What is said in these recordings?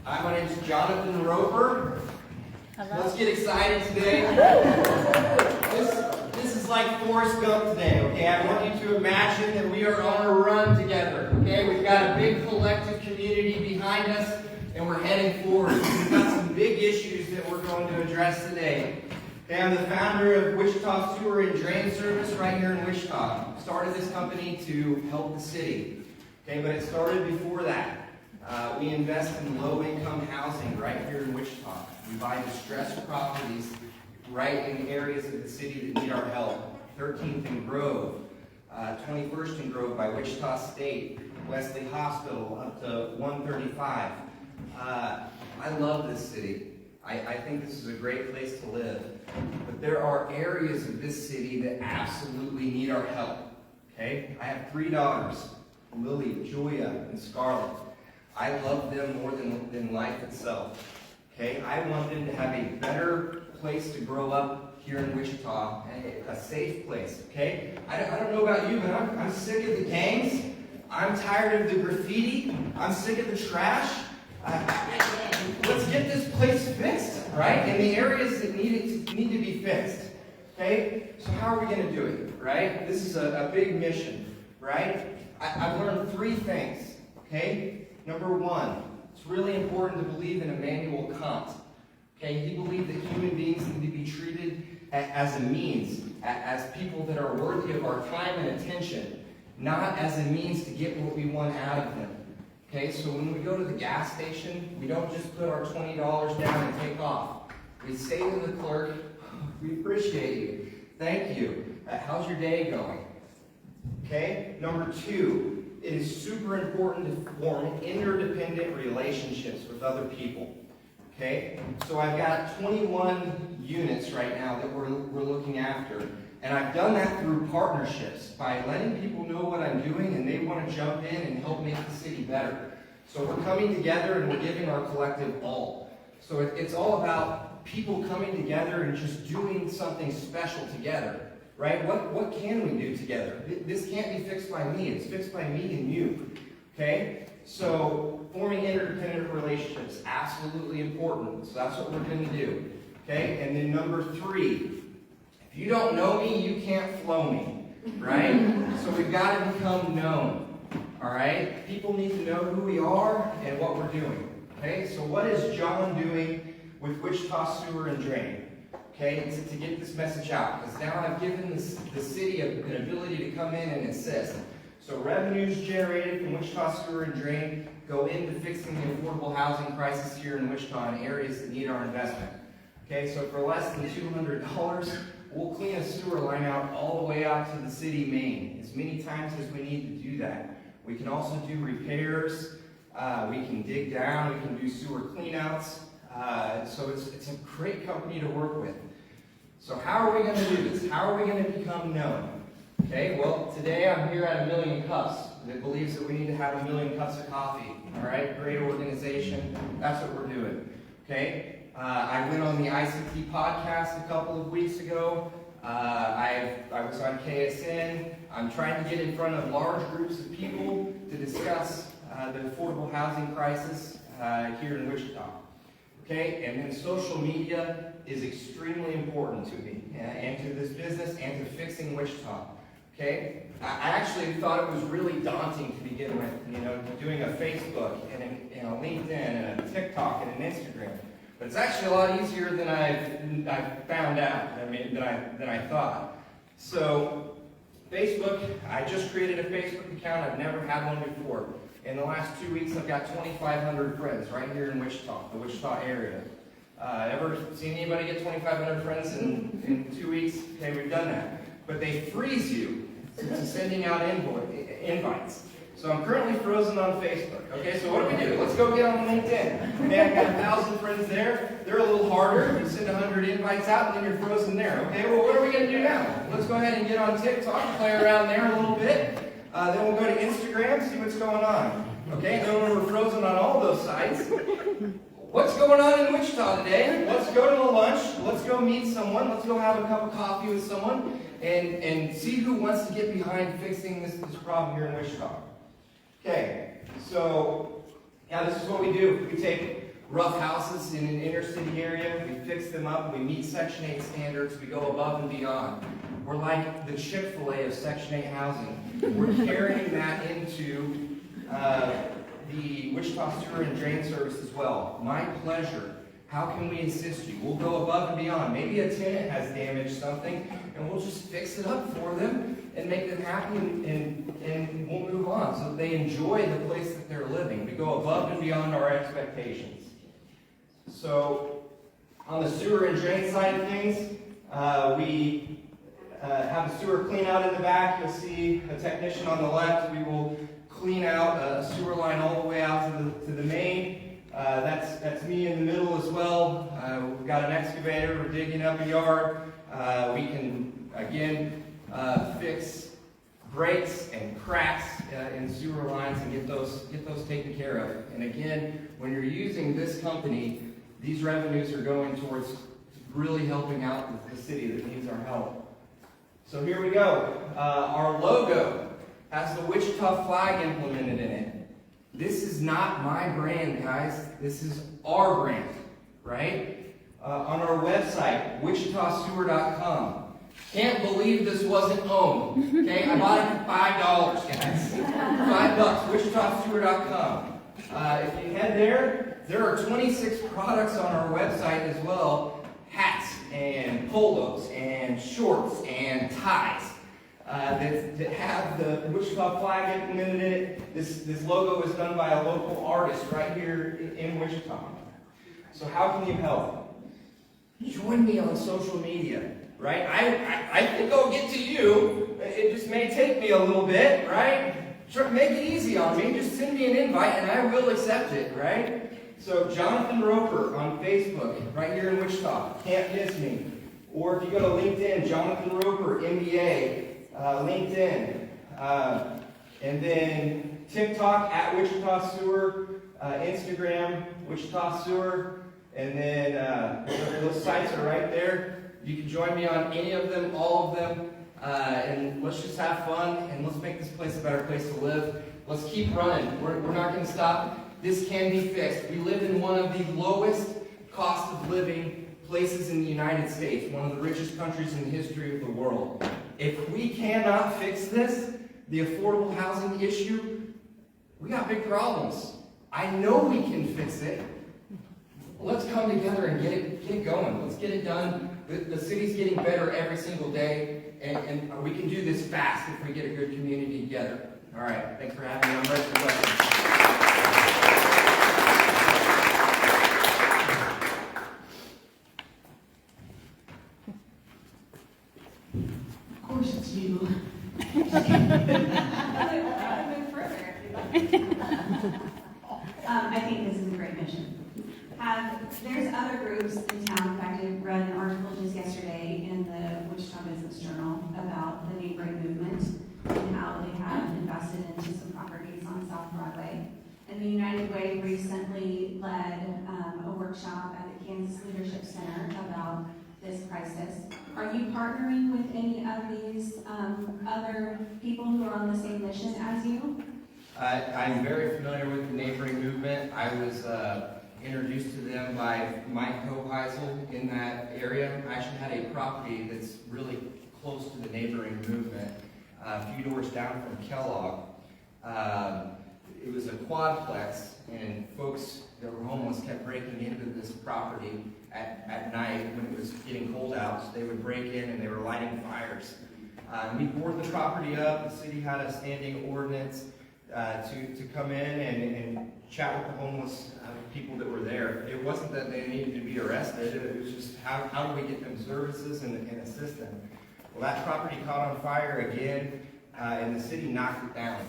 Hi, my name is Jonathan Roper. Hello. Let's get excited today. This is like Forrest Gump today, okay? I want you to imagine that we are on a run together, okay? We've got a big collective community behind us, and we're heading forward. We've got some big issues that we're going to address today. Okay, I'm the founder of Wichita Sewer and Drain Service right here in Wichita. Started this company to help the city, okay? But it started before that. We invest in low-income housing right here in Wichita. We buy distressed properties right in areas of the city that need our help. 13th and Grove, 21st and Grove by Wichita State, Wesley Hospital up to 135. I love this city. I think this is a great place to live. But there are areas of this city that absolutely need our help. Okay? I have 3 daughters, Lily, Julia, and Scarlett. I love them more than life itself. Okay? I want them to have a better place to grow up here in Wichita, a safe place. Okay? I don't know about you, but I'm sick of the gangs. I'm tired of the graffiti. I'm sick of the trash. Let's get this place fixed, right? In the areas that need to be fixed. Okay? So how are we going to do it, right? This is a big mission, right? I've learned 3 things, okay? Number 1, it's really important to believe in Immanuel Kant. Okay? He believed that human beings need to be treated as a means, as people that are worthy of our time and attention, not as a means to get what we want out of them. Okay, so when we go to the gas station, we don't just put our $20 down and take off. We say to the clerk, "We appreciate you. Thank you. How's your day going?" Okay? Number 2, it is super important to form interdependent relationships with other people. Okay? So I've got 21 units right now that we're looking after. And I've done that through partnerships, by letting people know what I'm doing and they want to jump in and help make the city better. So we're coming together and we're giving our collective all. So it's all about people coming together and just doing something special together, right? What can we do together? This can't be fixed by me. It's fixed by me and you, okay? So forming interdependent relationships, absolutely important. So that's what we're going to do, okay? And then number 3, if you don't know me, you can't flow me, right? So we've got to become known, all right? People need to know who we are and what we're doing, okay? So what is John doing with Wichita Sewer and Drain, okay, to get this message out? Because now I've given the city an ability to come in and assist. So revenues generated from Wichita Sewer and Drain go into fixing the affordable housing crisis here in Wichita in areas that need our investment. Okay, so for less than $200, we'll clean a sewer line out all the way out to the city main, as many times as we need to do that. We can also do repairs, we can dig down, we can do sewer cleanouts. So it's a great company to work with. So how are we going to do this? How are we going to become known? Okay, well, today I'm here at A Million Cups that believes that we need to have 1 million cups of coffee. All right, great organization. That's what we're doing. Okay. I went on the ICT podcast a couple of weeks ago. I was on KSN. I'm trying to get in front of large groups of people to discuss the affordable housing crisis here in Wichita. Okay, and then social media is extremely important to me and to this business and to fixing Wichita. Okay, I actually thought it was really daunting to begin with, you know, doing a Facebook and a LinkedIn and a TikTok and an Instagram. But it's actually a lot easier than I found out. Than I thought. So, Facebook. I just created a Facebook account. I've never had one before. In the last 2 weeks, I've got 2,500 friends right here in Wichita, the Wichita area. Ever seen anybody get 2,500 friends in 2 weeks? Okay, we've done that. But they freeze you to sending out invites. So I'm currently frozen on Facebook. Okay, so what do? Let's go get on LinkedIn. Okay, I've got 1,000 friends there. They're a little harder. You send 100 invites out, and then you're frozen there. Okay, well, what are we going to do now? Let's go ahead and get on TikTok, play around there a little bit. Then we'll go to Instagram, see what's going on. Okay, then when we're frozen on all those sites, what's going on in Wichita today? Let's go to a lunch. Let's go meet someone. Let's go have a cup of coffee with someone and see who wants to get behind fixing this problem here in Wichita. Okay, so yeah, this is what we do. We take rough houses in an inner city area. We fix them up. We meet Section 8 standards. We go above and beyond. We're like the Chick-fil-A of Section 8 housing. We're carrying that into the Wichita Sewer and Drain Service as well. My pleasure. How can we assist you? We'll go above and beyond. Maybe a tenant has damaged something, and we'll just fix it up for them and make them happy, and we'll move on so that they enjoy the place that they're living. We go above and beyond our expectations. So, on the sewer and drain side of things, we have a sewer clean out in the back. You'll see a technician on the left. We will clean out a sewer line all the way out to the main. That's me in the middle as well. We've got an excavator. We're digging up a yard. We can, again, fix breaks and cracks in sewer lines and get those taken care of. And again, when you're using this company, these revenues are going towards really helping out the city that needs our help. So here we go. Our logo has the Wichita flag implemented in it. This is not my brand, guys. This is our brand, right? On our website, wichitasewer.com. Can't believe this wasn't owned. Okay, I bought it for $5, guys. $5, wichitasewer.com. If you head there are 26 products on our website as well. Hats and polos and shorts and ties that have the Wichita flag implemented in it. This logo is done by a local artist right here in Wichita. So how can you help? Join me on social media. Right? I think I'll get to you. It just may take me a little bit, right? Make it easy on me. Just send me an invite and I will accept it, right? So Jonathan Roper on Facebook, right here in Wichita. Can't miss me. Or if you go to LinkedIn, Jonathan Roper, MBA, LinkedIn. And then TikTok at Wichita Sewer, Instagram, Wichita Sewer. And then those sites are right there. You can join me on any of them, all of them, and let's just have fun, and let's make this place a better place to live. Let's keep running. We're not going to stop. This can be fixed. We live in one of the lowest cost of living places in the United States, one of the richest countries in the history of the world. If we cannot fix this, the affordable housing issue, we got big problems. I know we can fix it. Let's come together and get it going. Let's get it done. The city's getting better every single day, and we can do this fast if we get a good community together. All right, thanks for having me. I'm ready for questions. Of course it's you. I think this is a great mission. There's other groups in town. In fact, I read an article just yesterday in the Wichita Business Journal about the neighboring movement and how they have invested into some properties on South Broadway. And the United Way recently led a workshop at the Kansas Leadership Center about this crisis. Are you partnering with any of these other people who are on the same mission as you? I'm very familiar with the neighboring movement. I was introduced to them by Mike Hoheisel in that area. I actually had a property that's really close to the neighboring movement, a few doors down from Kellogg. It was a quadplex, and folks that were homeless kept breaking into this property at night when it was getting cold out. So they would break in and they were lighting fires. We boarded the property up. The city had a standing ordinance to come in and chat with the homeless people that were there. It wasn't that they needed to be arrested. It was just how do we get them services and assist them. Well, that property caught on fire again, and the city knocked it down.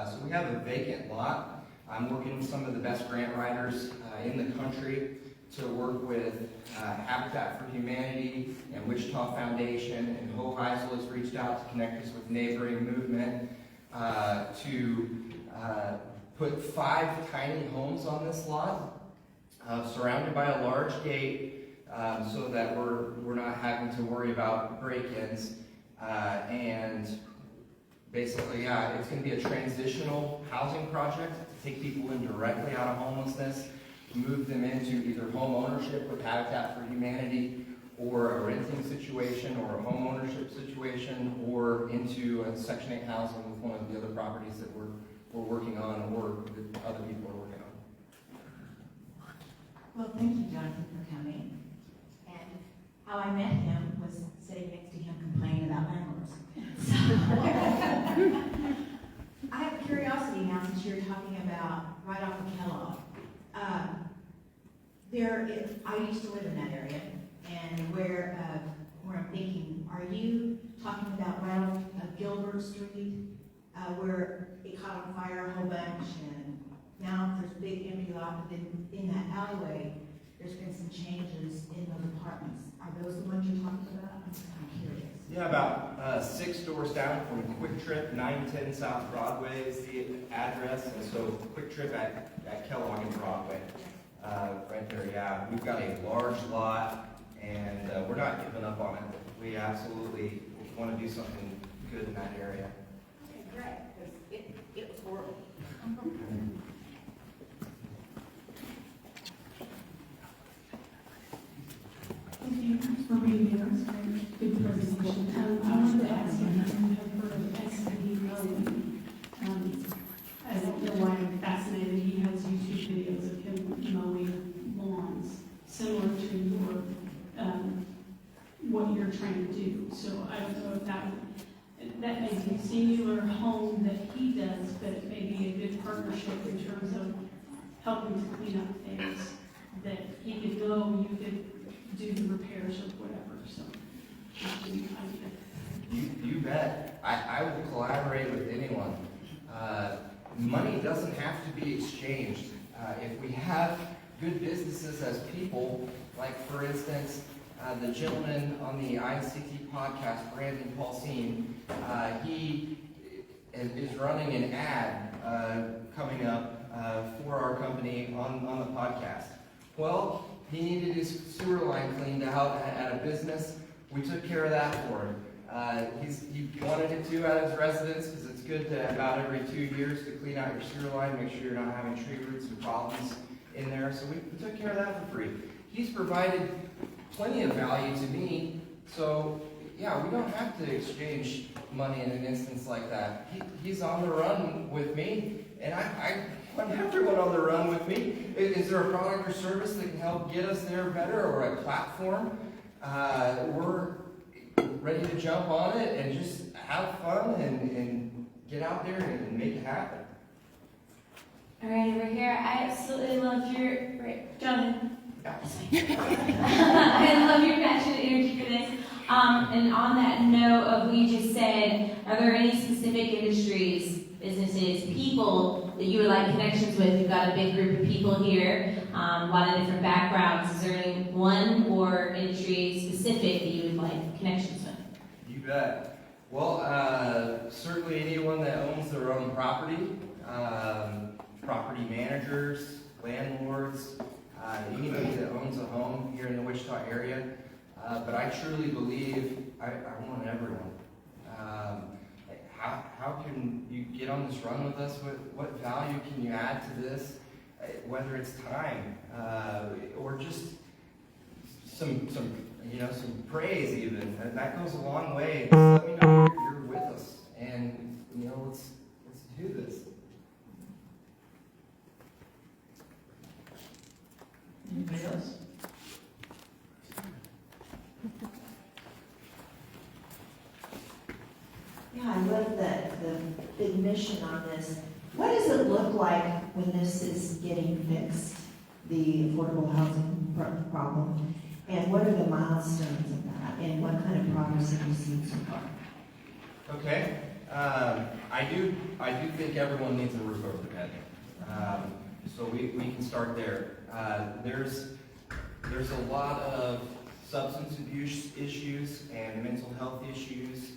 So we have a vacant lot. I'm working with some of the best grant writers in the country to work with Habitat for Humanity and Wichita Foundation, and Hoheisel has reached out to connect us with neighboring movement to put 5 tiny homes on this lot, surrounded by a large gate, so that we're not having to worry about break-ins. And basically, it's going to be a transitional housing project to take people in directly out of homelessness. move them into either home ownership with Habitat for Humanity, or a renting situation, or a home ownership situation, or into a Section 8 housing with one of the other properties that we're working on, or that other people are working on. Well, thank you, Jonathan, for coming. And how I met him was sitting next to him complaining about landlords. So, I have curiosity now, since you're talking about right off of Kellogg. I used to live in that area, and where I'm thinking, are you talking about right off of Gilbert Street, where it caught on fire a whole bunch, and now there's a big empty lot, but then in that alleyway, there's been some changes in those apartments. Are those the ones you're talking about? I'm just kind of curious. Yeah, about 6 doors down from Quick Trip, 910 South Broadway is the address, and so Quick Trip at Kellogg and Broadway. Right there, yeah. We've got a large lot, and we're not giving up on it. We absolutely want to do something good in that area. Okay, great, because it was horrible. Thank you for being here. It's a very good presentation. I wanted to ask you, you have heard of SCD mowing. I don't know why I'm fascinated. He has YouTube videos of him mowing lawns, similar to your, what you're trying to do. So I don't know if that may be a singular home that he does, but it may be a good partnership in terms of helping to clean up things that he could go, you could do the repairs or whatever, so. You bet. I will collaborate with anyone. Money doesn't have to be exchanged. If we have good businesses as people, like for instance, the gentleman on the ICT podcast, Brandon Paulsine, he is running an ad coming up for our company on the podcast. Well, he needed his sewer line cleaned out at a business. We took care of that for him. He wanted it to at his residence because it's good to about every 2 years to clean out your sewer line, make sure you're not having tree roots and problems in there. So we took care of that for free. He's provided plenty of value to me. So yeah, we don't have to exchange money in an instance like that. He's on the run with me, and I want everyone on the run with me. Is there a product or service that can help get us there better, or a platform? We're ready to jump on it and just have fun and get out there and make it happen. All right, over here, I absolutely love your, right, Jonathan. Yeah. I love your passion and energy for this. And on that note of what you just said, are there any specific industries, businesses, people that you would like connections with? We've got a big group of people here, a lot of different backgrounds. Is there any one or industry specific that you would like connections with? You bet. Well, certainly anyone that owns their own property, property managers, landlords, anybody that owns a home here in the Wichita area. But I truly believe I want everyone. How can you get on this run with us? What value can you add to this? Whether it's time or just some praise even. That goes a long way. Just let me know you're with us, and let's do this. Anybody else? Yeah, I love the big mission on this. What does it look like when this is getting fixed, the affordable housing problem? And what are the milestones of that? And what kind of progress have you seen so far? Okay. I do think everyone needs a roof over their head. So we can start there. There's a lot of substance abuse issues and mental health issues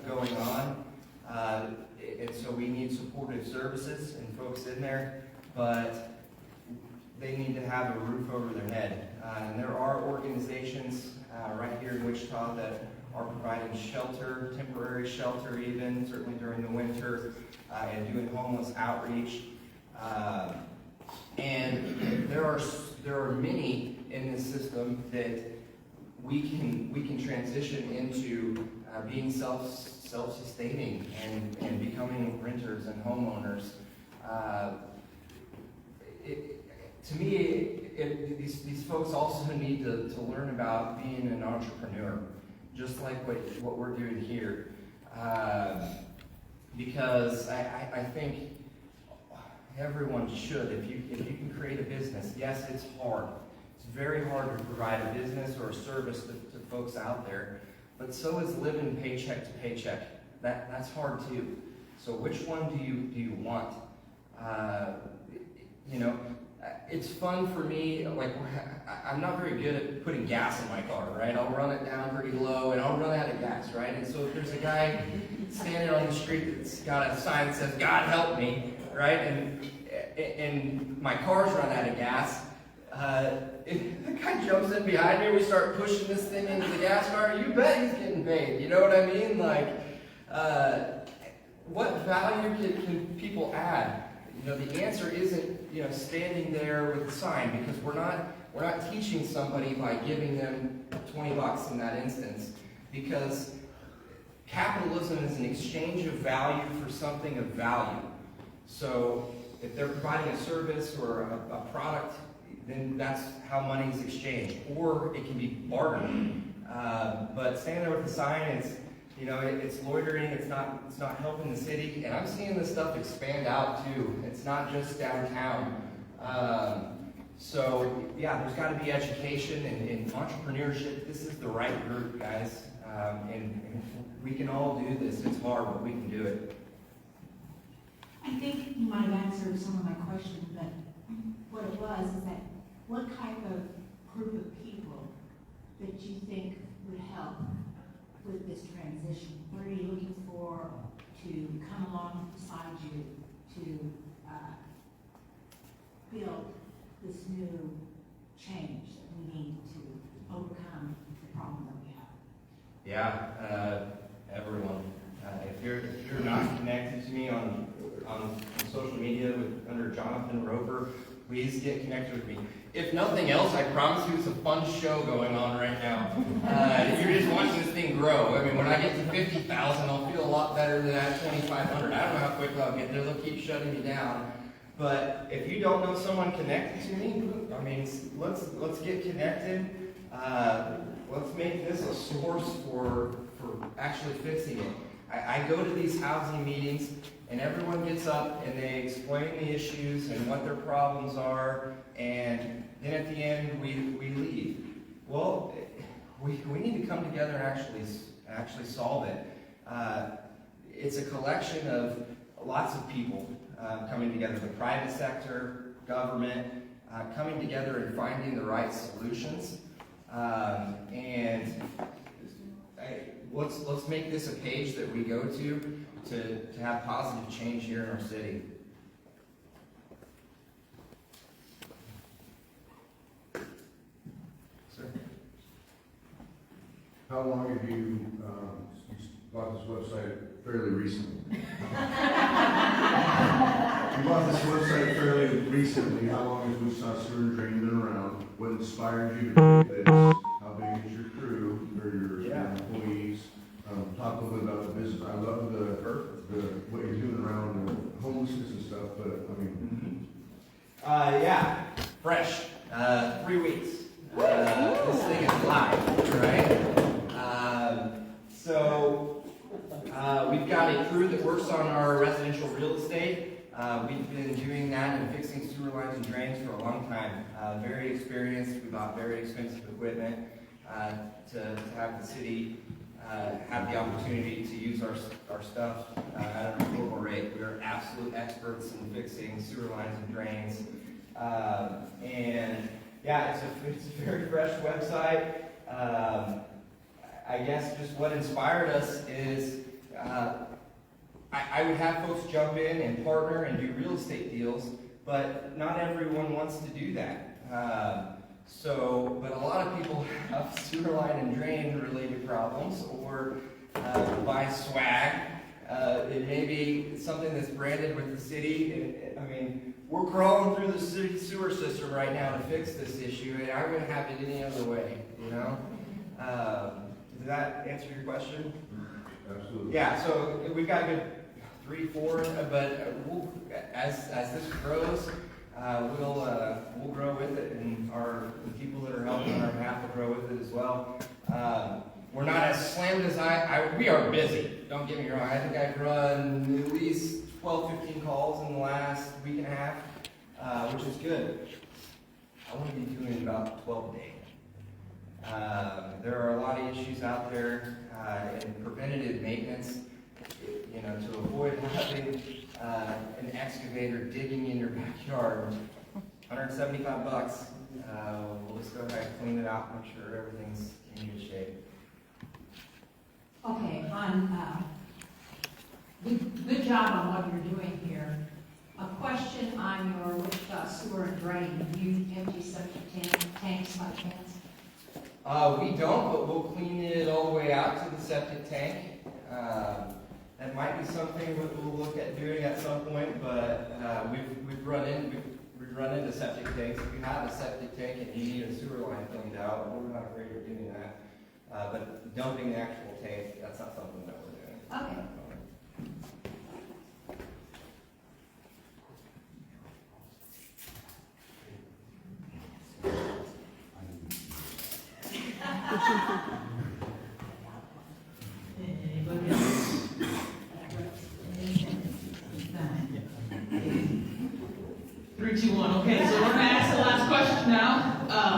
going on. And so we need supportive services and folks in there, but they need to have a roof over their head. And there are organizations right here in Wichita that are providing shelter, temporary shelter even, certainly during the winter, and doing homeless outreach. And there are many in this system that we can transition into being self-sustaining and becoming renters and homeowners. To me, these folks also need to learn about being an entrepreneur, just like what we're doing here. Because I think everyone should. If you can create a business, yes, it's hard. It's very hard to provide a business or a service to folks out there, but so is living paycheck to paycheck. That's hard too. So which one do you want? It's fun for me. Like, I'm not very good at putting gas in my car, right? I'll run it down pretty low and I'll run out of gas, right? And so if there's a guy standing on the street that's got a sign that says, "God help me," right? And my car's run out of gas. The guy jumps in behind me, we start pushing this thing into the gas car, you bet he's getting paid. You know what I mean? Like, what value can people add? The answer isn't, standing there with a sign, because we're not teaching somebody by giving them $20 in that instance, because capitalism is an exchange of value for something of value. So if they're providing a service or a product, then that's how money is exchanged, or it can be bartered. But standing there with a sign, it's loitering. It's not helping the city. And I'm seeing this stuff expand out too. It's not just downtown. So yeah, there's got to be education and entrepreneurship. This is the right group, guys, and we can all do this. It's hard, but we can do it. I think you might have answered some of my questions, but what it was is that what kind of group of people that you think would help with this transition? What are you looking for to come alongside you to build this new change that we need to overcome the problem that we have? Yeah, everyone. If you're not connected to me on social media under Jonathan Roper, please get connected with me. If nothing else, I promise you it's a fun show going on right now. You're just watching this thing grow. I mean, when I get to 50,000, I'll feel a lot better than at 2,500. I don't know how quick I'll get there. They'll keep shutting me down. But if you don't know someone connected to me, I mean, let's get connected. Let's make this a source for actually fixing it. I go to these housing meetings, and everyone gets up and they explain the issues and what their problems are, and then at the end we leave. Well, we need to come together and actually solve it. It's a collection of lots of people coming together, the private sector, government, coming together and finding the right solutions. Let's make this a page that we go to have positive change here in our city. Sir? How long have you bought this website fairly recently? You bought this website fairly recently. How long has Wichita Sewer and Drain been around? What inspired you to do this? How big is your crew or your employees? Talk a little bit about the business. I love the what you're doing around the homelessness and stuff, but I mean. Yeah, fresh. 3 weeks. This thing is live, right? So we've got a crew that works on our residential real estate. We've been doing that and fixing sewer lines and drains for a long time. Very experienced. We bought very expensive equipment to have the city have the opportunity to use our stuff at an affordable rate. We are absolute experts in fixing sewer lines and drains. And yeah, it's a very fresh website. I guess just what inspired us is I would have folks jump in and partner and do real estate deals, but not everyone wants to do that. But a lot of people have sewer line and drain related problems, or buy swag. It may be something that's branded with the city. I mean, we're crawling through the city sewer system right now to fix this issue, and I wouldn't have it any other way, you know? Does that answer your question? Absolutely. Yeah, so we've got a good 3, 4, but we'll, as this grows, we'll grow with it, and the people that are helping on our behalf will grow with it as well. We're not as slammed as we are busy, don't get me wrong. I think I've run at least 12, 15 calls in the last week and a half, which is good. I want to be doing about 12 a day. There are a lot of issues out there in preventative maintenance, you know, to avoid having an excavator digging in your backyard. $175. We'll just go ahead and clean it out, make sure everything's in good shape. Okay, good job on what you're doing here. A question on your Wichita sewer and drain. Do you empty septic tanks by chance? We don't, but we'll clean it all the way out to the septic tank. That might be something we'll look at doing at some point, but we've run into septic tanks. If you have a septic tank and you need a sewer line cleaned out, we're not afraid of doing that. But dumping the actual tank, that's not something that we're doing. Okay. Anybody else? 3, 2, 1. Okay, so we're gonna ask the last question now.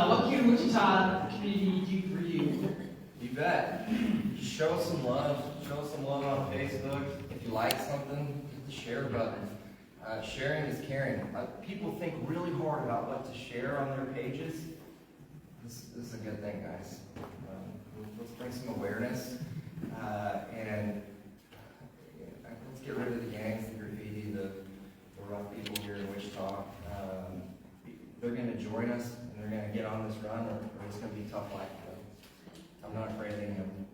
What can Wichita community do for you? You bet. Just show some love. Show some love on Facebook. If you like something, hit the share button. Sharing is caring. People think really hard about what to share on their pages. This is a good thing, guys. Let's bring some awareness, and let's get rid of the gangs, the graffiti, the rough people here in Wichita. They're going to join us, and they're going to get on this run, or it's going to be tough life for them. I'm not afraid of any of them.